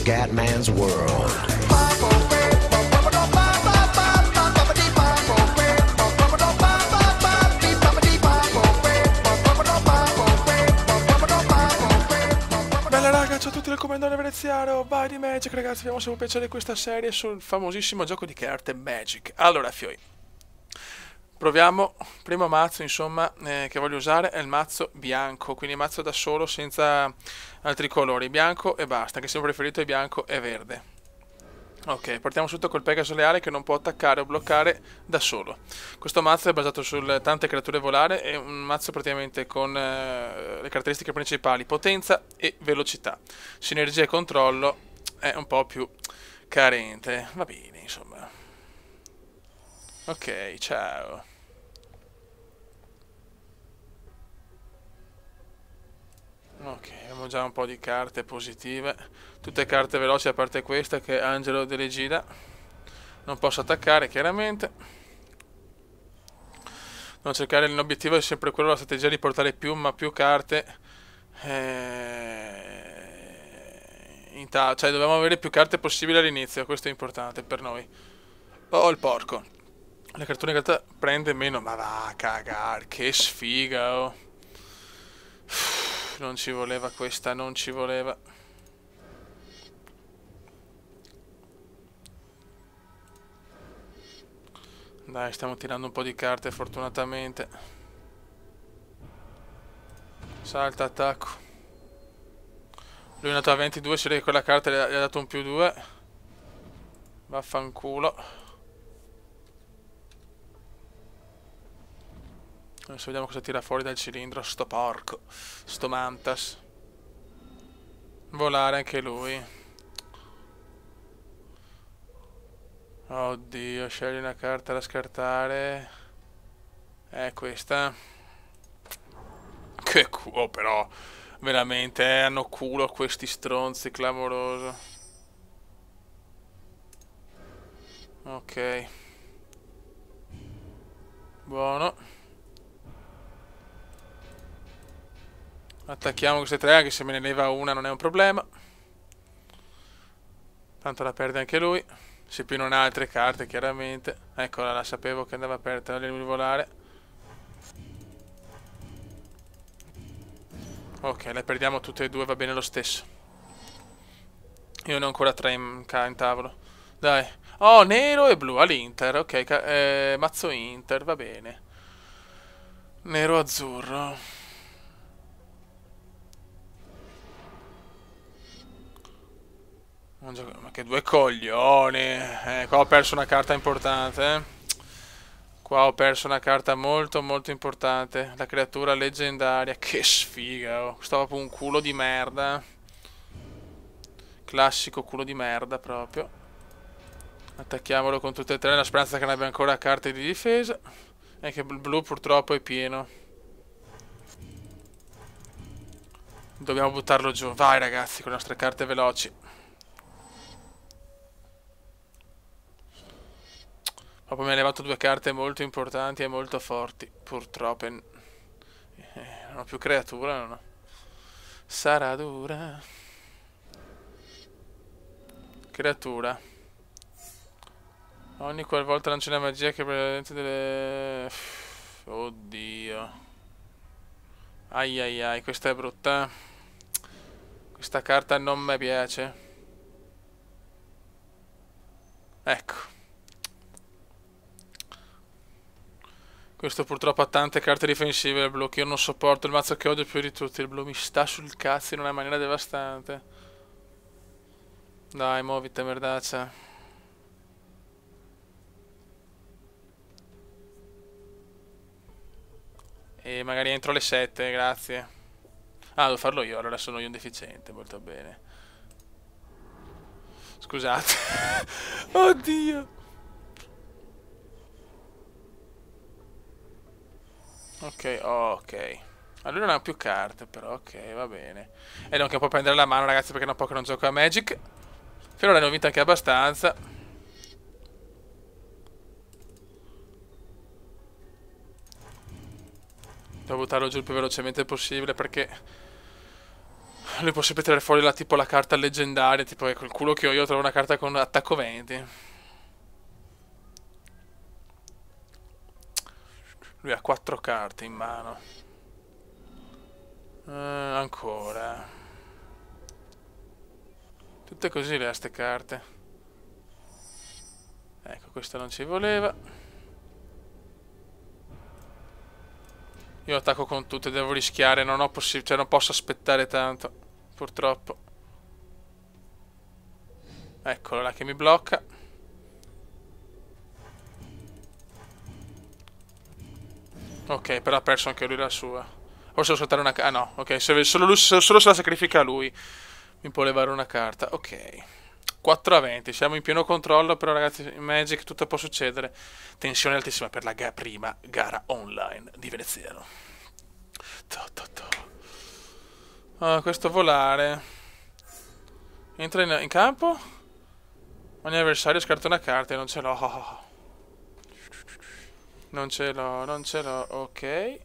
Scatman's World. Bella raga, ciao a tutti dal Commendatore Veneziano, vai di Magic ragazzi, abbiamo sempre piacere di questa serie sul famosissimo gioco di carte Magic. Allora fioi, proviamo, primo mazzo insomma che voglio usare è il mazzo bianco, quindi mazzo da solo senza altri colori, bianco e basta, che se il mio preferito è bianco e verde. Ok, partiamo subito col Pegaso Leale che non può attaccare o bloccare da solo. Questo mazzo è basato su tante creature volare, è un mazzo praticamente con le caratteristiche principali, potenza e velocità. Sinergia e controllo è un po' più carente, va bene insomma. Ok, ciao. Ok, abbiamo già un po' di carte positive. Tutte carte veloci a parte questa che è Angelo dell'Egida. Non posso attaccare chiaramente. Non cercare l'obiettivo è sempre quello, la strategia di portare più carte cioè dobbiamo avere più carte possibili all'inizio, questo è importante per noi. Oh il porco. La cartone in realtà prende meno, ma va a cagare, che sfiga oh. Non ci voleva questa, non ci voleva. Dai, stiamo tirando un po' di carte fortunatamente. Salta, attacco. Lui è andato a 22, si vede che quella carta gli ha dato un +2. Vaffanculo. Adesso vediamo cosa tira fuori dal cilindro. Sto porco. Sto mantas. Volare anche lui. Oddio, scegli una carta da scartare. È questa. Che culo però. Veramente, hanno culo questi stronzi, clamoroso. Ok. Buono. Attacchiamo queste tre, anche se me ne leva una non è un problema. Tanto la perde anche lui. Se più non ha altre carte, chiaramente. Eccola, la sapevo che andava aperta di volare. Ok, le perdiamo tutte e due, va bene lo stesso. Io ne ho ancora tre in tavolo. Dai. Oh, nero e blu all'Inter. Ok, mazzo Inter, va bene. Nero-azzurro. Ma che due coglioni. Qua ho perso una carta importante. Qua ho perso una carta molto molto importante. La creatura leggendaria. Che sfiga. Oh. Stava proprio un culo di merda. Classico culo di merda proprio. Attacchiamolo con tutte e tre. La speranza che non abbia ancora carte di difesa. E che il blu purtroppo è pieno. Dobbiamo buttarlo giù. Vai ragazzi con le nostre carte veloci. Dopo mi ha levato due carte molto importanti e molto forti. Purtroppo non ho più creatura, non ho. Sarà dura. Creatura. Ogni qualvolta lancia una magia che praticamente delle. Oddio. Ai ai ai, questa è brutta. Questa carta non mi piace. Ecco. Questo purtroppo ha tante carte difensive il blu che io non sopporto, il mazzo che odio più di tutti, il blu mi sta sul cazzo in una maniera devastante. Dai, muovite merdaccia. E magari entro le 7, grazie. Ah, devo farlo io, allora sono io un deficiente, molto bene. Scusate. Oddio. Ok, ok. Allora non ha più carte, però, ok, va bene. E non che può prendere la mano, ragazzi, perché non po' che non gioco a Magic. Finora ne ho vinto anche abbastanza. Devo buttarlo giù il più velocemente possibile, perché Lui può sempre tirare fuori tipo la carta leggendaria, tipo ecco il culo che ho io trovo una carta con attacco 20. Lui ha 4 carte in mano. Ancora. Tutte così le ha ste carte. Ecco, questa non ci voleva. Io attacco con tutte, devo rischiare, non ho cioè non posso aspettare tanto, purtroppo. Eccolo là che mi blocca. Ok, però ha perso anche lui la sua. Forse devo saltare una carta. Ah no, ok, solo se la sacrifica lui mi può levare una carta. Ok. 4 a 20, siamo in pieno controllo, però ragazzi, in Magic tutto può succedere. Tensione altissima per la prima gara online di Veneziano. Ah, questo volare. Entra in campo. Ogni avversario scarta una carta e non ce l'ho. Non ce l'ho, non ce l'ho, ok.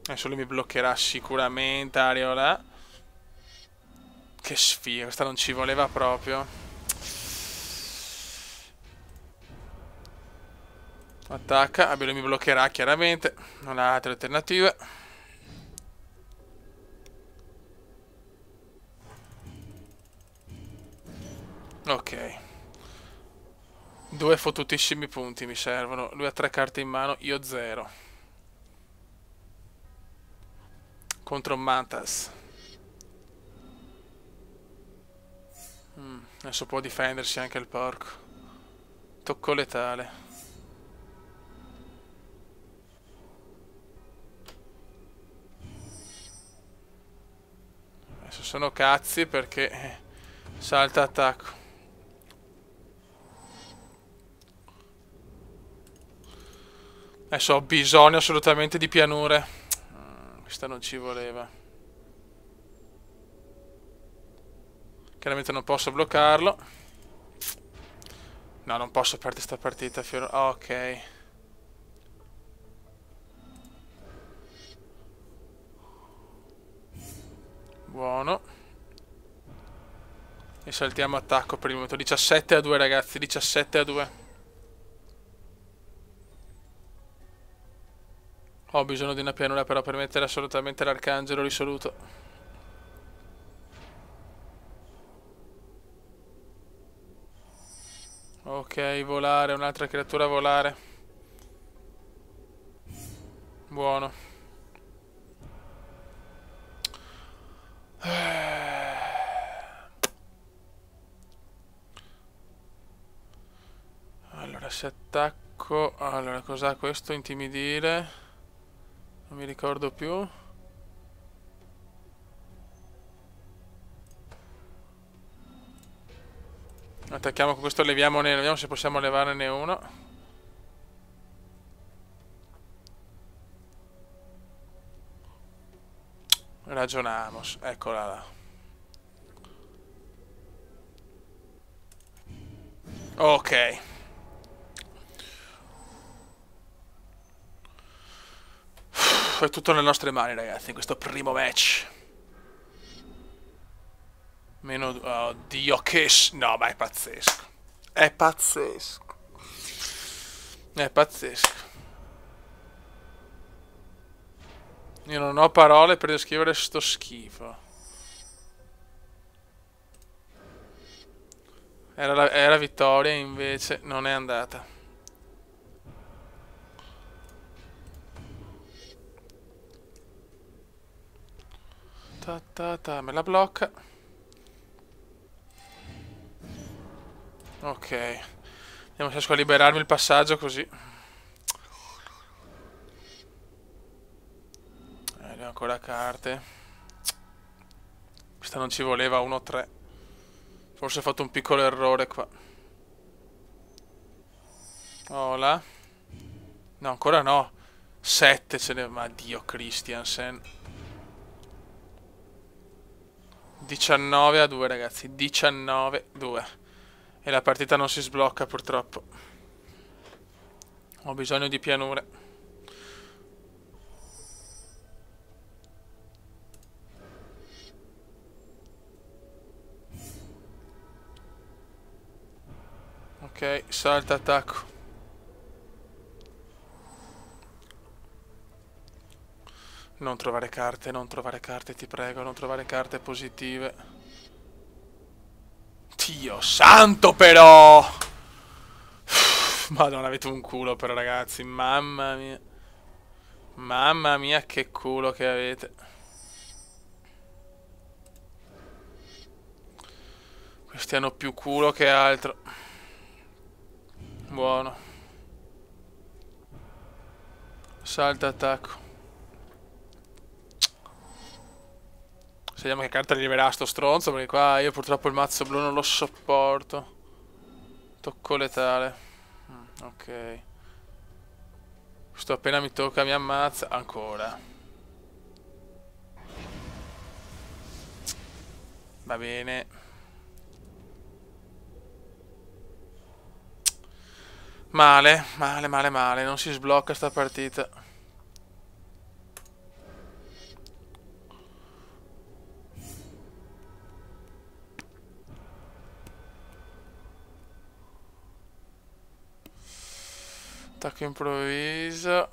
Adesso lui mi bloccherà sicuramente, Ariola. Che sfiga, questa non ci voleva proprio. Attacca, lui mi bloccherà chiaramente. Non ha altre alternative. Ok. 2 fottutissimi punti mi servono. Lui ha 3 carte in mano, io 0. Contro Mantas. Adesso può difendersi anche il porco. Tocco letale. Adesso sono cazzi perché salta attacco. Adesso ho bisogno assolutamente di pianure. Questa non ci voleva. Chiaramente non posso bloccarlo. No, non posso perdere sta partita, Fioro. Ok. Buono. E saltiamo attacco per il momento. 17 a 2 ragazzi, 17 a 2. Ho bisogno di una pianura però per mettere assolutamente l'arcangelo risoluto. Ok, volare, un'altra creatura volare. Buono. Allora, se attacco... Allora, cos'ha questo? Intimidire. Non mi ricordo più. Attacchiamo con questo, leviamone, vediamo se possiamo levarne uno. Ragionamos, eccola là. Ok. È tutto nelle nostre mani ragazzi in questo primo match. Meno... Oddio che... No ma è pazzesco. È pazzesco. È pazzesco. Io non ho parole per descrivere sto schifo. Era vittoria invece non è andata. Me la blocca. Ok. Vediamo se riesco a liberarmi il passaggio così. Le ho ancora carte. Questa non ci voleva 1-3. Forse ho fatto un piccolo errore qua. Oh là. No, ancora no. 7 ce ne... Ma Dio Christiansen. 19 a 2 ragazzi. 19 a 2. E la partita non si sblocca purtroppo. Ho bisogno di pianure. Ok, salta, attacco. Non trovare carte, ti prego, non trovare carte positive. Dio santo però! Madonna, avete un culo però, ragazzi, mamma mia. Mamma mia, che culo che avete. Questi hanno più culo che altro. Buono. Salta, attacco. Vediamo che carta arriverà sto stronzo, perché qua io purtroppo il mazzo blu non lo sopporto. Tocco letale. Ok. Questo appena mi tocca mi ammazza. Ancora. Va bene. Male, male, male, male. Non si sblocca sta partita. Attacco improvviso.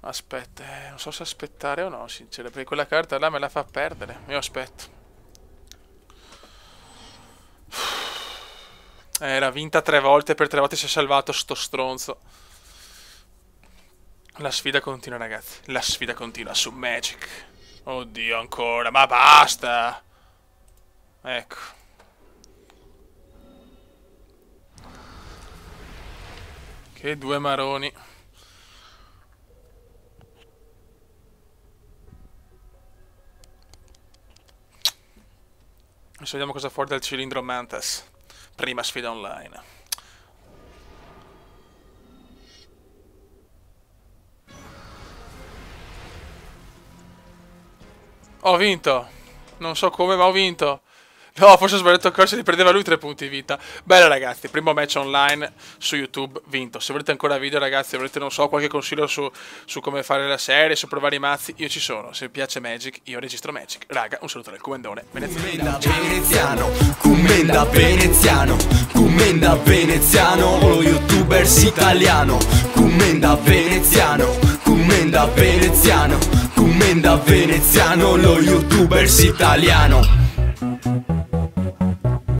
Aspetta, non so se aspettare o no, sincero, perché quella carta là me la fa perdere. Io aspetto. Era vinta 3 volte, per 3 volte si è salvato sto stronzo. La sfida continua, ragazzi. La sfida continua su Magic. Oddio, ancora, ma basta. Ecco. Che 2 maroni. Adesso vediamo cosa fuori dal cilindro Mantas. Prima sfida online. Ho vinto. Non so come, ma ho vinto. No, forse ho sbagliato il corso, li prendeva lui 3 punti vita. Bene ragazzi, primo match online su YouTube, vinto. Se volete ancora video ragazzi, se volete non so, qualche consiglio su come fare la serie, su provare i mazzi, io ci sono. Se vi piace Magic, io registro Magic. Raga, un saluto dal Comendone veneziano. Commenda veneziano, commenda veneziano, lo youtubers italiano. Commenda veneziano, commenda veneziano, commenda veneziano, lo youtubers italiano.